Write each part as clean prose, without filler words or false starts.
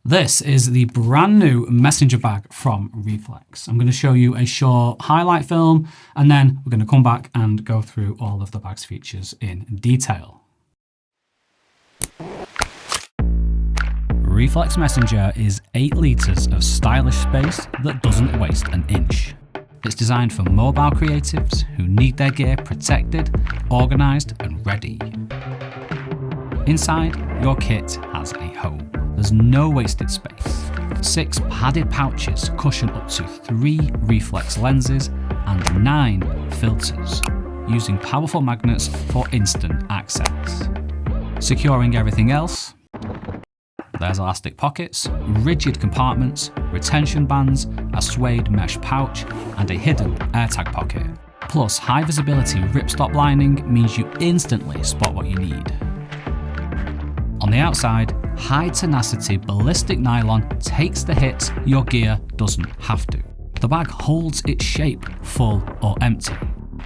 This is the brand new messenger bag from REEFLEX. I'm going to show you a short highlight film, and then we're going to come back and go through all of the bag's features in detail. REEFLEX Messenger is 8 litres of stylish space that doesn't waste an inch. It's designed for mobile creatives who need their gear protected, organised and ready. Inside, your kit has a home. There's no wasted space. 6 padded pouches cushion up to 3 reflex lenses and 9 filters, using powerful magnets for instant access. Securing everything else, there's elastic pockets, rigid compartments, retention bands, a suede mesh pouch, and a hidden AirTag pocket. Plus, high visibility Ripstop lining means you instantly spot what you need. On the outside, high tenacity ballistic nylon takes the hits your gear doesn't have to. The bag holds its shape, full or empty.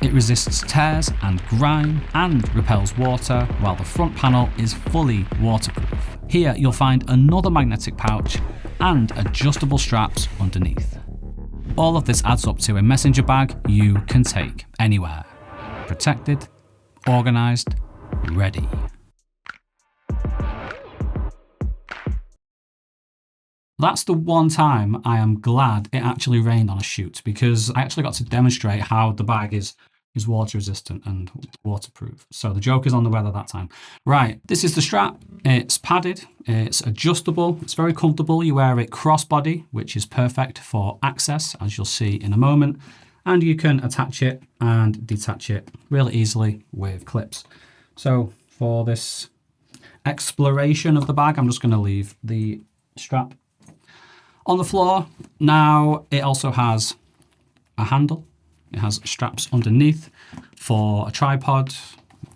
It resists tears and grime and repels water, while the front panel is fully waterproof. Here you'll find another magnetic pouch and adjustable straps underneath. All of this adds up to a messenger bag you can take anywhere. Protected, organised, ready. That's the one time I am glad it actually rained on a shoot, because I actually got to demonstrate how the bag is water resistant and waterproof. So the joke is on the weather that time. Right, this is the strap. It's padded, it's adjustable, it's very comfortable. You wear it crossbody, which is perfect for access, as you'll see in a moment. And you can attach it and detach it really easily with clips. So for this exploration of the bag, I'm just going to leave the strap on the floor. Now it also has a handle. It has straps underneath for a tripod,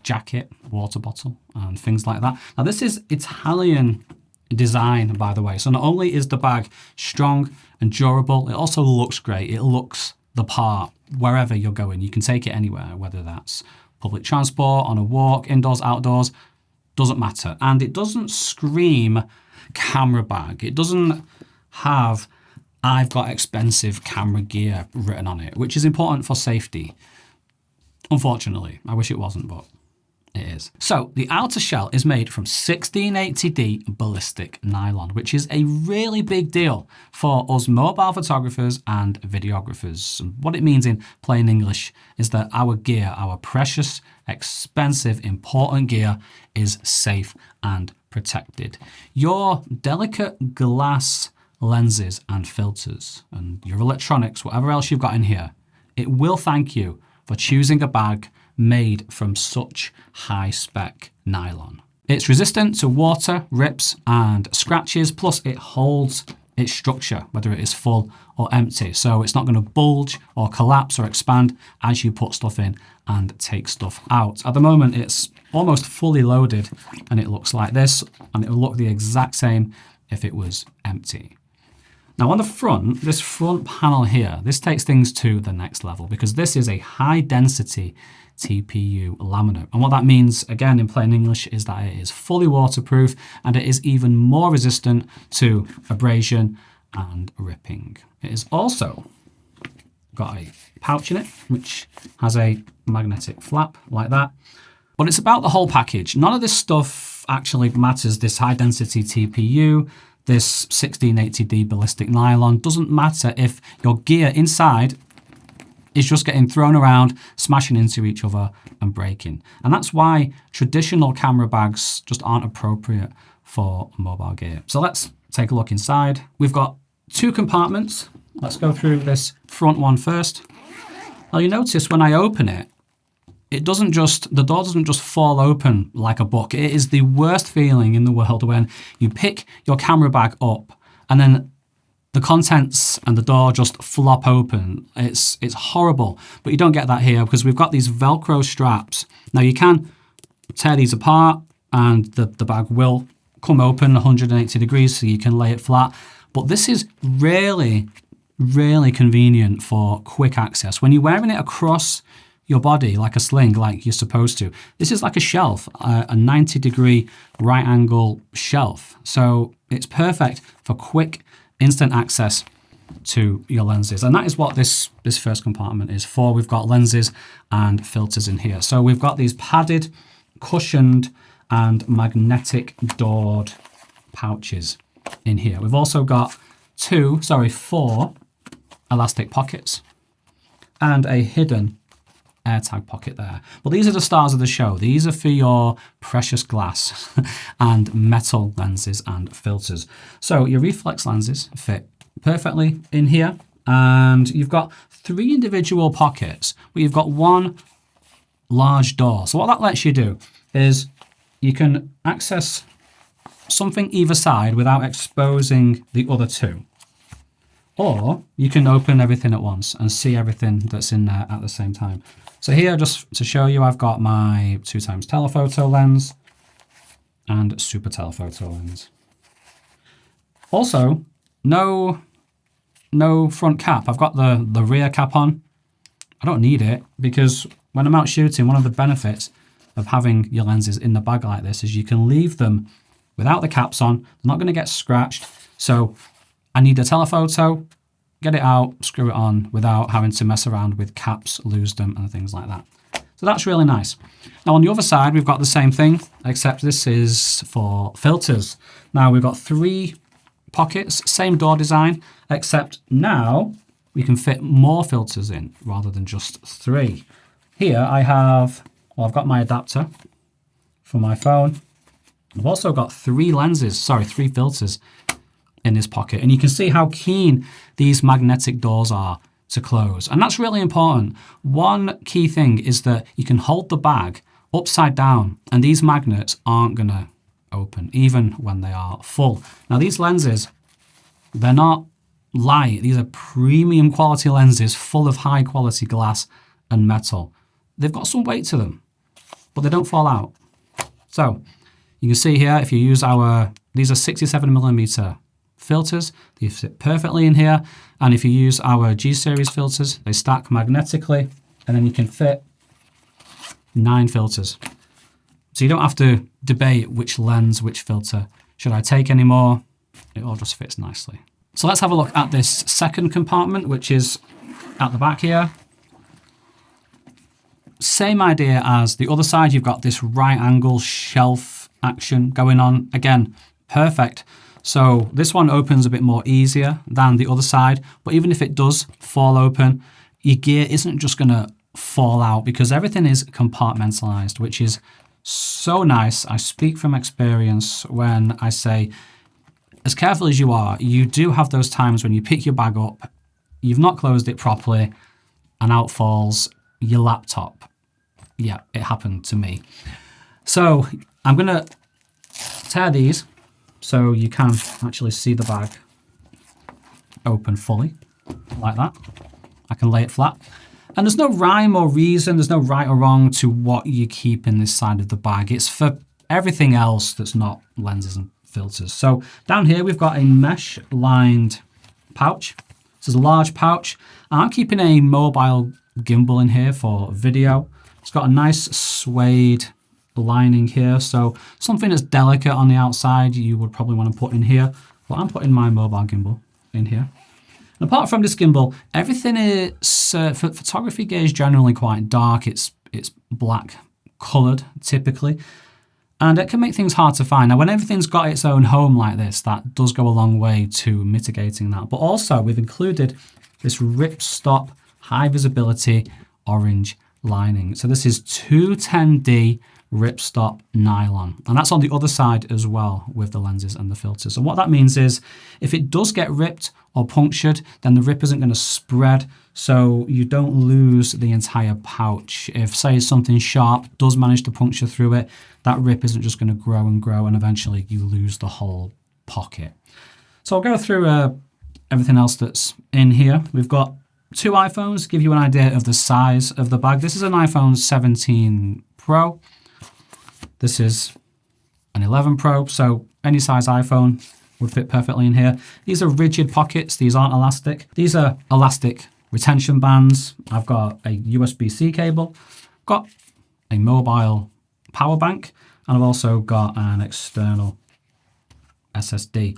jacket, water bottle, and things like that. Now this is Italian design, by the way. So not only is the bag strong and durable, it also looks great. It looks the part wherever you're going. You can take it anywhere, whether that's public transport, on a walk, indoors, outdoors, doesn't matter. And it doesn't scream camera bag. It doesn't have "I've got expensive camera gear" written on it, which is important for safety. Unfortunately, I wish it wasn't, but it is. So the outer shell is made from 1680D ballistic nylon, which is a really big deal for us mobile photographers and videographers. And what it means in plain English is that our gear, our precious, expensive, important gear, is safe and protected. Your delicate glass lenses and filters and your electronics, whatever else you've got in here, it will thank you for choosing a bag made from such high spec nylon. It's resistant to water, rips and scratches, plus it holds its structure, whether it is full or empty. So it's not going to bulge or collapse or expand as you put stuff in and take stuff out. At the moment, it's almost fully loaded and it looks like this, and it will look the exact same if it was empty. Now on the front, this front panel here, this takes things to the next level, because this is a high density TPU laminate. And what that means, again in plain English, is that it is fully waterproof and it is even more resistant to abrasion and ripping. It is also got a pouch in it, which has a magnetic flap like that. But it's about the whole package. None of this stuff actually matters. This high density TPU, this 1680D ballistic nylon, doesn't matter if your gear inside is just getting thrown around, smashing into each other and breaking. And that's why traditional camera bags just aren't appropriate for mobile gear. So let's take a look inside. We've got 2 compartments. Let's go through this front one first. Now you notice when I open it, the door doesn't just fall open like a book. It is the worst feeling in the world when you pick your camera bag up and then the contents and the door just flop open. It's horrible, but you don't get that here because we've got these Velcro straps. Now you can tear these apart and the bag will come open 180 degrees so you can lay it flat. But this is really, really convenient for quick access. When you're wearing it across your body like a sling, like you're supposed to. This is like a shelf, a 90-degree right angle shelf. So it's perfect for quick, instant access to your lenses. And that is what this first compartment is for. We've got lenses and filters in here. So we've got these padded, cushioned, and magnetic doored pouches in here. We've also got 4 elastic pockets and a hidden AirTag pocket there. But these are the stars of the show. These are for your precious glass and metal lenses and filters. So your reflex lenses fit perfectly in here, and you've got 3 individual pockets, but you've got 1 large door. So what that lets you do is you can access something either side without exposing the other 2. Or you can open everything at once and see everything that's in there at the same time. So here, just to show you, I've got my 2x telephoto lens and super telephoto lens. Also, no front cap. I've got the rear cap on. I don't need it because when I'm out shooting, one of the benefits of having your lenses in the bag like this is you can leave them without the caps on. They're not going to get scratched. So I need a telephoto, get it out, screw it on without having to mess around with caps, lose them, and things like that. So that's really nice. Now on the other side, we've got the same thing, except this is for filters. Now we've got 3 pockets, same door design, except now we can fit more filters in rather than just 3. Here I've got my adapter for my phone. I've also got 3 filters in this pocket, and you can see how keen these magnetic doors are to close, and that's really important. One key thing is that you can hold the bag upside down and these magnets aren't gonna open even when they are full. Now these lenses, they're not light. These are premium quality lenses full of high quality glass and metal. They've got some weight to them, but they don't fall out. So you can see here, if you use these are 67mm filters, they fit perfectly in here. And if you use our G-series filters, they stack magnetically, and then you can fit 9 filters. So you don't have to debate which lens, which filter should I take anymore. It all just fits nicely. So let's have a look at this second compartment, which is at the back here. Same idea as the other side. You've got this right angle shelf action going on. Again, perfect. So this one opens a bit more easier than the other side, but even if it does fall open, your gear isn't just gonna fall out because everything is compartmentalized, which is so nice. I speak from experience when I say, as careful as you are, you do have those times when you pick your bag up, you've not closed it properly, and out falls your laptop. Yeah, it happened to me. So I'm gonna tear these so you can actually see the bag open fully, like that. I can lay it flat. And there's no rhyme or reason, there's no right or wrong to what you keep in this side of the bag. It's for everything else that's not lenses and filters. So down here, we've got a mesh-lined pouch. This is a large pouch. I'm keeping a mobile gimbal in here for video. It's got a nice suede lining here, so something that's delicate on the outside you would probably want to put in here, but I'm putting my mobile gimbal in here. And apart from this gimbal, everything is photography gear is generally quite dark. It's black colored typically, and it can make things hard to find. Now when everything's got its own home like this, that does go a long way to mitigating that. But also we've included this Ripstop high visibility orange lining. So this is 210D Ripstop nylon, and that's on the other side as well with the lenses and the filters. And what that means is if it does get ripped or punctured, then the rip isn't going to spread, so you don't lose the entire pouch. If, say, something sharp does manage to puncture through it, that rip isn't just going to grow and grow, and eventually you lose the whole pocket. So I'll go through everything else that's in here. We've got 2 iPhones to give you an idea of the size of the bag. This is an iPhone 17 Pro. This is an 11 Pro, so any size iPhone would fit perfectly in here. These are rigid pockets. These aren't elastic. These are elastic retention bands. I've got a USB-C cable, got a mobile power bank, and I've also got an external SSD.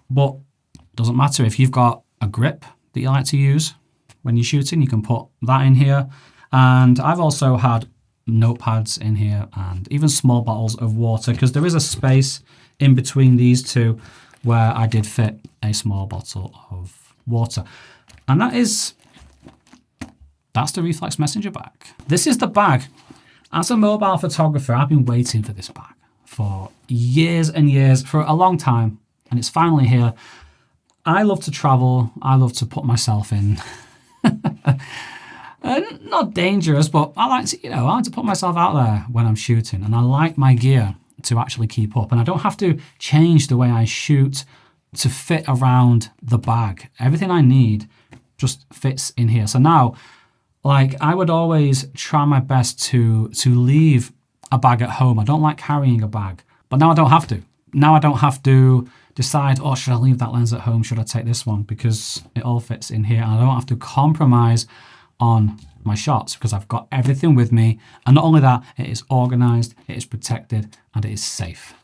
But it doesn't matter if you've got a grip that you like to use when you're shooting, you can put that in here. And I've also had notepads in here and even small bottles of water, because there is a space in between these two where I did fit a small bottle of water. And that's the REEFLEX Messenger Bag. This is the bag. As a mobile photographer, I've been waiting for this bag for years and years, for a long time, and it's finally here. I love to travel. I love to put myself in not dangerous, but I like to put myself out there when I'm shooting, and I like my gear to actually keep up, and I don't have to change the way I shoot to fit around the bag. Everything I need just fits in here. So now, like, I would always try my best to leave a bag at home. I don't like carrying a bag, but now I don't have to. Now I don't have to decide, oh, should I leave that lens at home? Should I take this one? Because it all fits in here, and I don't have to compromise on my shots because I've got everything with me. And not only that, it is organized, it is protected, and it is safe.